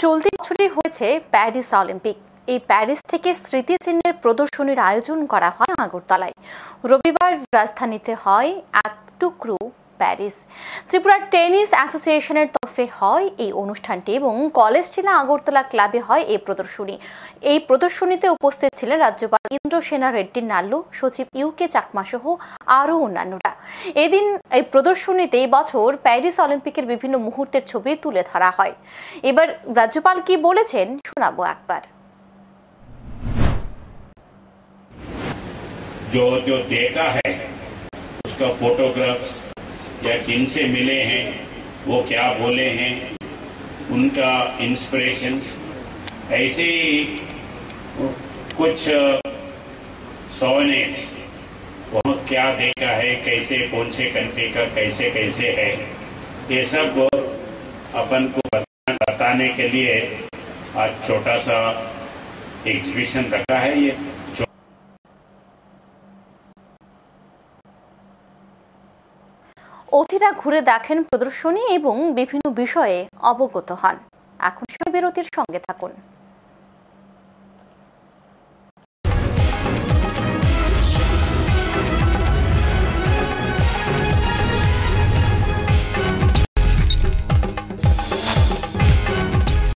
চলতি বছরে হয়েছে প্যারিস অলিম্পিক। এই প্যারিস থেকে স্মৃতিচিহ্নের প্রদর্শনীর আয়োজন করা হয় আগরতলায়। রবিবার রাজধানীতে হয় এক টুকরো প্যারিস। ত্রিপুরা টেনিস অ্যাসোসিয়েশনের তরফে হয় এই অনুষ্ঠানটি এবং কলেজ জেলা আগরতলা ক্লাবে হয় এই প্রদর্শনী। এই প্রদর্শনীতে উপস্থিত ছিলেন রাজ্যপাল ইন্দ্রসেনা রেড্ডি নাল্লু, সচিব ইউকে চাকমা সহ আরও অন্যান্যরা। এদিন এই প্রদর্শনীতে এই বছর প্যারিস অলিম্পিকের বিভিন্ন মুহূর্তের ছবি তুলে ধরা হয়। এবার রাজ্যপাল কি বলেছেন শোনাবো একবার। जो जो देखा है उसका फोटोग्राफ्स या किन से मिले हैं, वो क्या बोले हैं, उनका इंस्पिरेशंस, ऐसे ही कुछ सोवेनिर्स, वो क्या देखा है, कैसे कौन से कंट्री का कैसे कैसे है, ये सब अपन को बताने के लिए आज छोटा सा एग्जीबिशन रखा है। ये অতিথিরা ঘুরে দেখেন প্রদর্শনী এবং বিভিন্ন বিষয়ে অবগত হন। এখন সময় বিরতির সঙ্গে থাকুন।